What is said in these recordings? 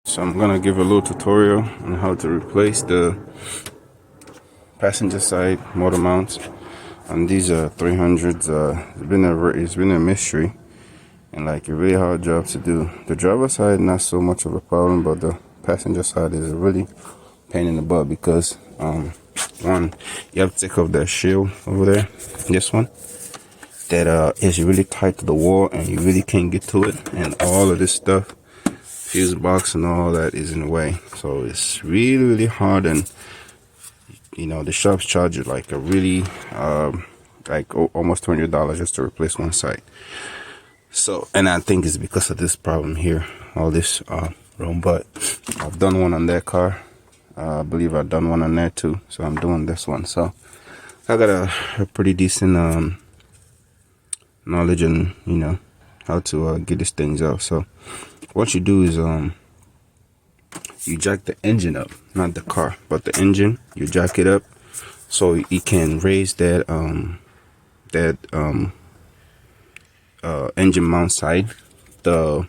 So I'm gonna give a little tutorial on how to replace the passenger side motor mounts on these 300s. It's been a mystery and like a really hard job to do. The driver side not so much of a problem, but the passenger side is a really pain in the butt because one, you have to take off that shield over there, this one that is really tight to the wall and you really can't get to it, and all of this stuff, fuse box and all that, is in the way. So it's really hard, and you know the shops charge you like a really almost $200 just to replace one side. So, and I think it's because of this problem here, all this room. But I've done one on that car. I believe I've done one on there too, so I'm doing this one. So I got a pretty decent knowledge on, you know, how to get these things out. So what you do is you jack the engine up, not the car, but the engine. You jack it up so you can raise that engine mount side. The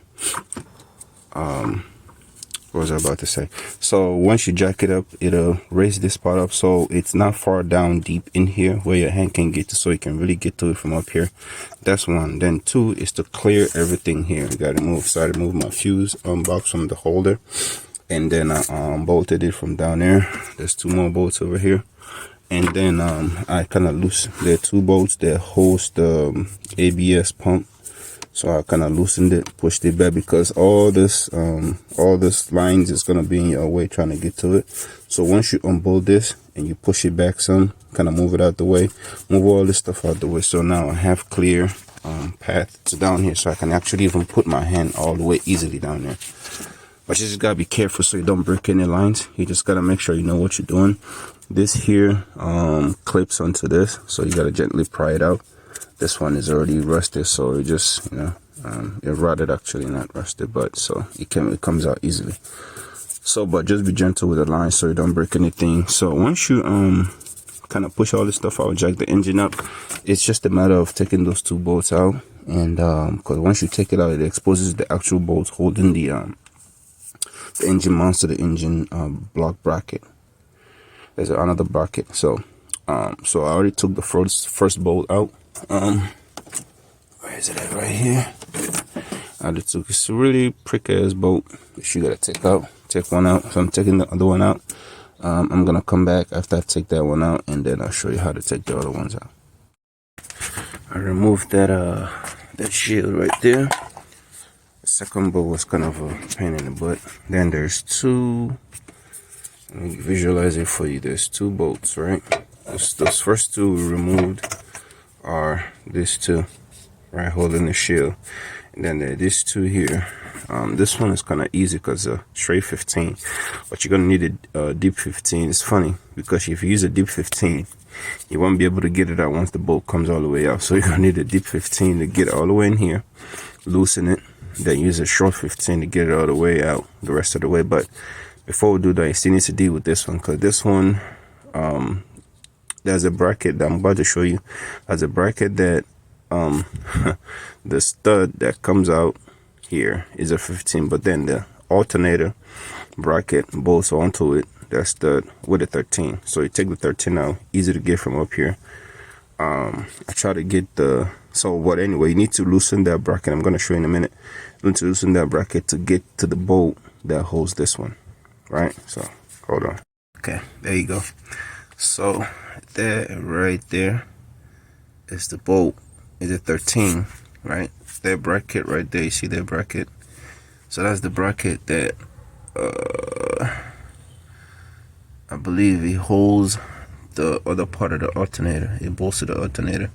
what was I about to say? So once you jack it up, it'll raise this part up so it's not far down deep in here where your hand can get to, so you can really get to it from up here. That's one. Then two is to clear everything here. You gotta move. So I remove my fuse box from the holder, and then I bolted it from down there. There's two more bolts over here, and then I kind of loose. There are two bolts that holds the ABS pump. So I kind of loosened it, pushed it back, because all this lines is gonna be in your way trying to get to it. So once you unbolt this and you push it back some, kind of move it out the way, move all this stuff out the way. So now I have clear path to down here, so I can actually even put my hand all the way easily down there. But you just gotta be careful so you don't break any lines. You just gotta make sure you know what you're doing. This here clips onto this, so you gotta gently pry it out. This one is already rusted, so it just, you know, it rotted, actually, not rusted, but so it comes out easily. So, but just be gentle with the line so you don't break anything. So once you kind of push all this stuff out, jack the engine up, it's just a matter of taking those two bolts out, and because once you take it out, it exposes the actual bolts holding the engine mounts to the engine block bracket. There's another bracket. So so I already took the first bolt out. Where is it at? Right here. I just took this really prick ass bolt that you gotta take one out. So I'm taking the other one out. I'm gonna come back after I take that one out, and then I'll show you how to take the other ones out. I removed that shield right there. The second bolt was kind of a pain in the butt. Then there's two. Let me visualize it for you. There's two bolts, right? Those first two we removed are these two, right, holding the shield. And then there are these two here. This one is kind of easy because straight 15, but you're gonna need a deep 15. It's funny because if you use a deep 15, you won't be able to get it out once the bolt comes all the way out. So you're gonna need a deep 15 to get it all the way in here, loosen it, then use a short 15 to get it all the way out the rest of the way. But before we do that, you still need to deal with this one, because this one, there's a bracket that I'm about to show you. There's a bracket that the stud that comes out here is a 15, but then the alternator bracket bolts onto it, that stud, with a 13. So you take the 13 out, easy to get from up here. I try to get anyway, you need to loosen that bracket. I'm going to show you in a minute. You need to loosen that bracket to get to the bolt that holds this one, right? So hold on. Okay, there you go. So that right there is the bolt. Is a 13, right? That bracket right there, you see that bracket? So that's the bracket that I believe it holds the other part of the alternator. It bolts to the alternator.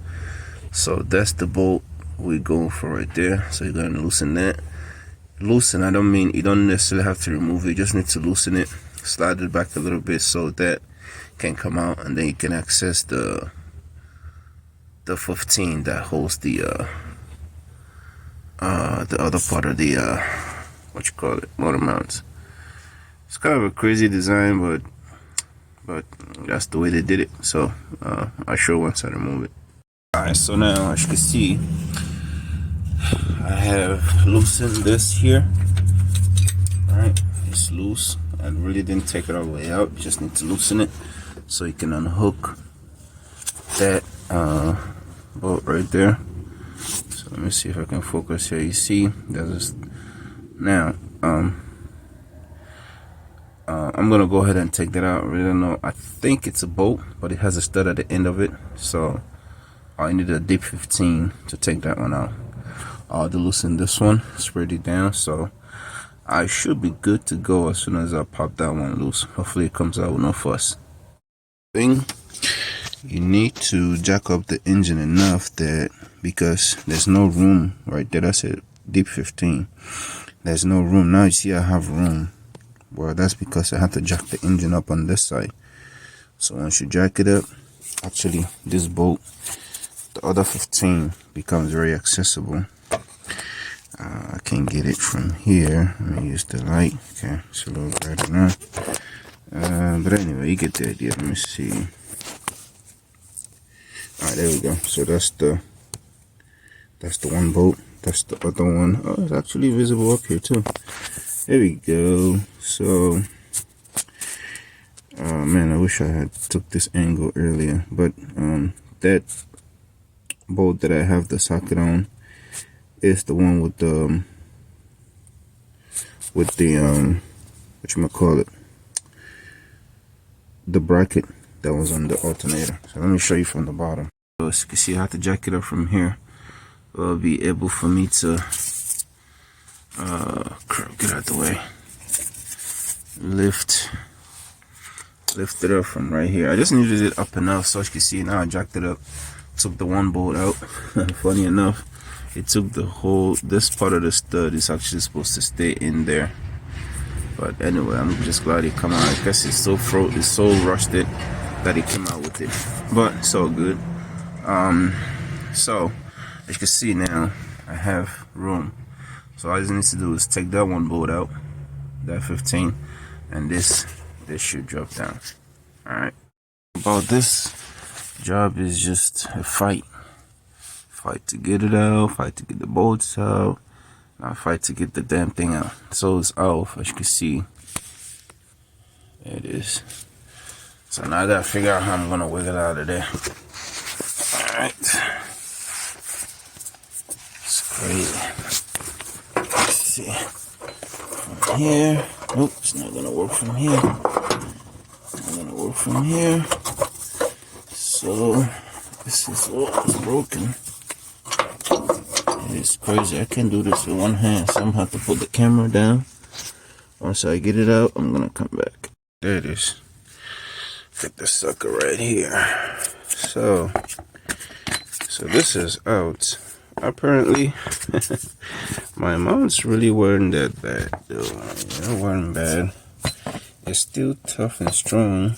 So that's the bolt we're going for right there. So you're going to loosen that. Loosen, I don't mean you don't necessarily have to remove it. You just need to loosen it, slide it back a little bit so that can come out, and then you can access the 15 that holds the other part of the motor mounts. It's kind of a crazy design, but that's the way they did it. So I'll show once I remove it. Alright, so now as you can see, I have loosened this here. Alright, it's loose. I really didn't take it all the way out. You just need to loosen it so you can unhook that bolt right there. So let me see if I can focus here. You see, there's now I'm gonna go ahead and take that out. I really don't know. I think it's a bolt, but it has a stud at the end of it. So I need a dip 15 to take that one out. I'll loosen this one, spread it down, so I should be good to go as soon as I pop that one loose. Hopefully it comes out with no fuss. You need to jack up the engine enough that, because there's no room right there, that's it, deep 15. There's no room. Now you see I have room. Well, that's because I have to jack the engine up on this side. So once you jack it up, actually this bolt, the other 15, becomes very accessible. I can get it from here. Let me use the light. Okay, it's a little brighter now. But anyway, you get the idea. Let me see. Alright, there we go. So that's the one bolt. That's the other one. Oh, it's actually visible up here too. There we go. So man, I wish I had took this angle earlier, but that bolt that I have the socket on is the one with the whatchamacallit, the bracket that was on the alternator. So let me show you from the bottom. So as you can see, I have to jack it up from here. Will be able for me to get out the way, lift it up from right here. I just needed it up enough so as you can see. Now I jacked it up, took the one bolt out. Funny enough, it took the whole, this part of the stud is actually supposed to stay in there. But anyway, I'm just glad it come out. I guess it's so rusted that it came out with it, but it's all good. So as you can see now, I have room. So all I just need to do is take that one bolt out, that 15, and this should drop down. Alright. About this job is just a fight to get it out, fight to get the bolts out, now fight to get the damn thing out. So it's off, as you can see. There it is. So now I gotta figure out how I'm gonna wiggle out of there. Alright. It's crazy. Let's see. From here. Nope, it's not gonna work from here. Not gonna work from here. So this is all broken. It's crazy. I can't do this with one hand, so I'm gonna have to put the camera down. Once I get it out, I'm gonna come back. There it is. Get the sucker right here. So this is out. Apparently, my mounts really weren't that bad though. It weren't bad. It's still tough and strong.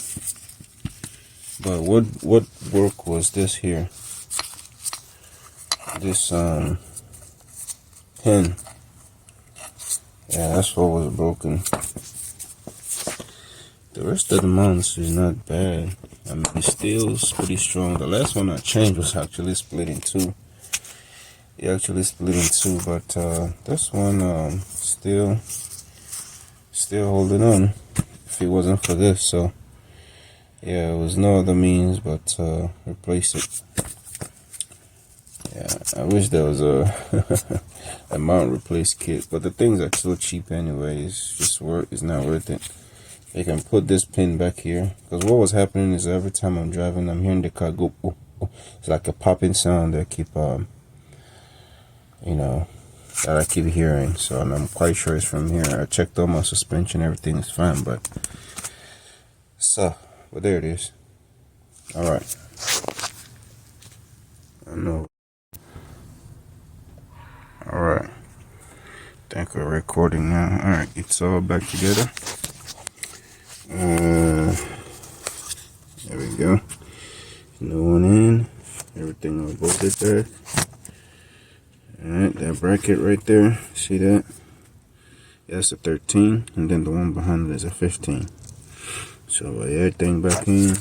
But what broke was this here. This pin. Yeah, that's what was broken. The rest of the mounts is not bad. I mean, it's still pretty strong. The last one I changed was actually split in two. It actually split in two, but this one still holding on. If it wasn't for this, so yeah, it was no other means but replace it. Yeah, I wish there was a a mount replace kit, but the things are so cheap anyway. It's not worth it. You can put this pin back here, because what was happening is every time I'm driving, I'm hearing the car go. Oh, oh. It's like a popping sound that I keep that I keep hearing. So I'm quite sure it's from here. I checked all my suspension, everything is fine, but there it is. All right. I know. All right. Think we're recording now. All right, it's all back together. There we go. No one in. Everything all bolted there. Alright, that bracket right there. See that? Yeah, that's a 13, and then the one behind it is a 15. So everything back in.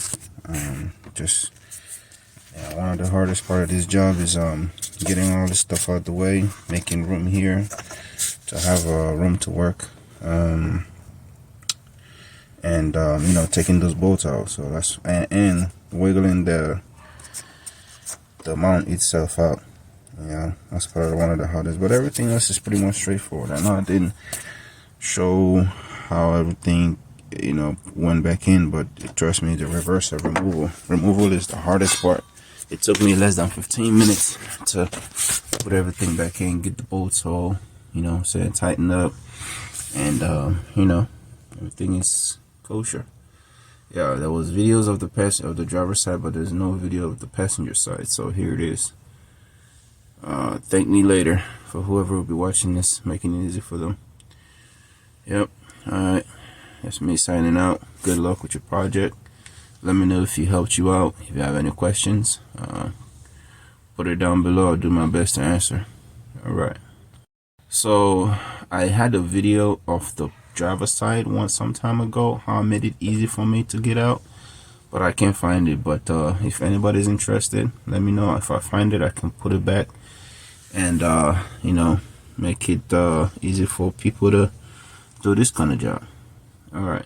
One of the hardest part of this job is getting all this stuff out the way, making room here to have room to work. and you know, taking those bolts out. So that's and wiggling the mount itself out. Yeah, that's probably one of the hardest, but everything else is pretty much straightforward. I know I didn't show how everything, you know, went back in, but trust me, the reverse of removal is the hardest part. It took me less than 15 minutes to put everything back in, get the bolts all, you know, tightened up, and you know, everything is kosher. Yeah, there was videos of the driver's side, but there's no video of the passenger side. So here it is. Thank me later for whoever will be watching this, making it easy for them. Yep. Alright. That's me signing out. Good luck with your project. Let me know if he helped you out. If you have any questions, put it down below. I'll do my best to answer. Alright. So I had a video of the driver's side some time ago, how I made it easy for me to get out, but I can't find it. But if anybody's interested, let me know. If I find it, I can put it back and you know, make it easy for people to do this kind of job. All right.